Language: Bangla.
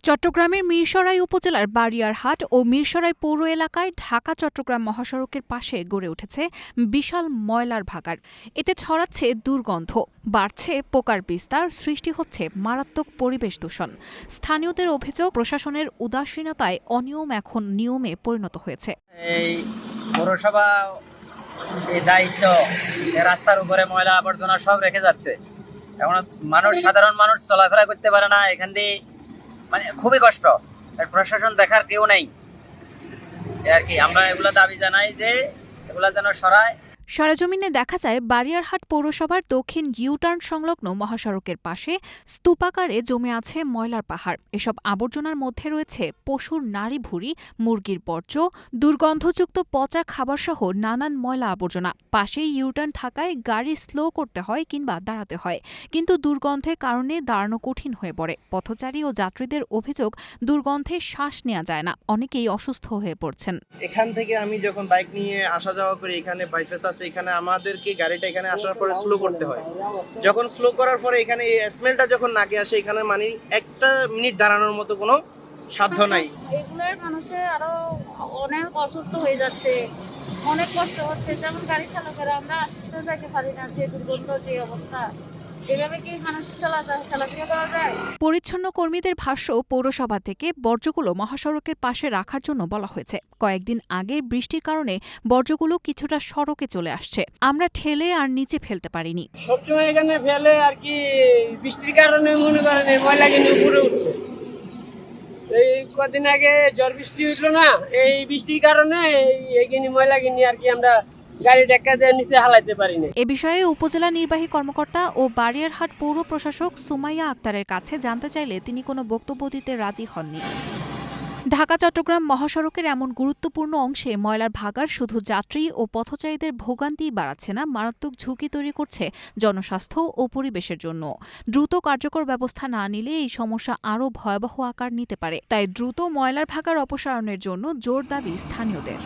চট্টগ্রামের মিরসরাই উপজেলার বারিয়ারহাট ও মিরসরাই পৌর এলাকায় ঢাকা-চট্টগ্রাম মহাসড়কের পাশে গড়ে উঠেছে বিশাল ময়লার ভাগাড়। এতে ছড়াচ্ছে দুর্গন্ধ, বাড়ছে পোকার বিস্তার, সৃষ্টি হচ্ছে মারাত্মক পরিবেশ দূষণ। স্থানীয়দের অভিযোগ, প্রশাসনের উদাসীনতায় অনিয়ম এখন নিয়মে পরিণত হয়েছে। এই পৌরসভা দায়িত্ব রাস্তার উপরে ময়লা আবর্জনা সব রেখে যাচ্ছে। এখন সাধারণ মানুষ চলাফেরা করতে পারে না, এখান দিয়ে খুবই কষ্ট। প্রশাসন দেখার কেউ নেই আর কি। আমরা এগুলো দাবি জানাই যে এগুলা যেন সরায়। সরেজমিনে দেখা যায় বারিয়ারহাট পৌরসভার দক্ষিণ ইউটার্ন সংলগ্ন মহাসড়কের পাশে স্তূপাকারে জমে আছে ময়লার পাহাড়। এসব আবর্জনার মধ্যে রয়েছে পশুর নাড়ি ভুঁড়ি, মুরগির বর্জ্য, দুর্গন্ধযুক্ত পচা খাবারসহ নানান ময়লা আবর্জনা। পাশেই ইউটার্ন থাকায় গাড়ি স্লো করতে হয় কিংবা দাঁড়াতে হয়, কিন্তু দুর্গন্ধের কারণে দাঁড়ানো কঠিন হয়ে পড়ে। পথচারী ও যাত্রীদের অভিযোগ, দুর্গন্ধে শ্বাস নেওয়া যায় না, অনেকেই অসুস্থ হয়ে পড়ছেন। এখান থেকে আমি যখন বাইক নিয়ে আসা যাওয়া করি, এখানে বাইপাস আছে, এখানে আমাদেরকে গাড়িটা এখানে আসার পরে স্লো করতে হয়। যখন স্লো করার পরে এখানে এই স্মেলটা যখন নাকে আসে, এখানে মানে একটা মিনিট দাঁড়ানোর মতো কোনো সাধ্য নাই। এগুলোর মানুষের আরো অনেক অসুস্থ হয়ে যাচ্ছে, অনেক কষ্ট হচ্ছে। যেমন গাড়ি চালকেরা আমরা আসতে যাইতে পারি না, যে দুর্গন্ধ, যে অবস্থা। এভাবে কি মানুষ চলাফেরা করা যায়? পরিচ্ছন্ন কর্মীদের ভাষ্য, পৌরসভা থেকে বর্জ্যগুলো মহাসড়কের পাশে রাখার জন্য বলা হয়েছে। কয়েকদিন আগের বৃষ্টির কারণে বর্জ্যগুলো কিছুটা সড়কে চলে আসছে। আমরা ঠেলে আর নিচে ফেলতে পারিনি। সবসময় এখানে ফেলে আর কি, বৃষ্টির কারণে মনে করেন ময়লা কিন্তু উপরে উঠছে। এই কদিন আগে ঝড় বৃষ্টি হইলো না, এই বৃষ্টির কারণে এইখানে ময়লা কিনি আর কি আমরা গাড়ি টেক্কা দিয়ে নিচে হালাইতে পারি না। এ বিষয়ে উপজেলা নির্বাহী কর্মকর্তা ও বারিয়ারহাট পৌর প্রশাসক সুমাইয়া আক্তারের কাছে জানতে চাইলে তিনি কোনো বক্তব্য দিতে রাজি হননি। ঢাকা-চট্টগ্রাম মহাসড়কের এমন গুরুত্বপূর্ণ অংশে ময়লার ভাগাড় শুধু যাত্রী ও পথচারীদের ভোগান্তিই বাড়াচ্ছে না, মারাত্মক ঝুঁকি তৈরি করছে জনস্বাস্থ্য ও পরিবেশের জন্য। দ্রুত কার্যকর ব্যবস্থা না নিলে এই সমস্যা আরও ভয়াবহ আকার নিতে পারে। তাই দ্রুত ময়লার ভাগাড় অপসারণের জন্য জোর দাবি স্থানীয়দের।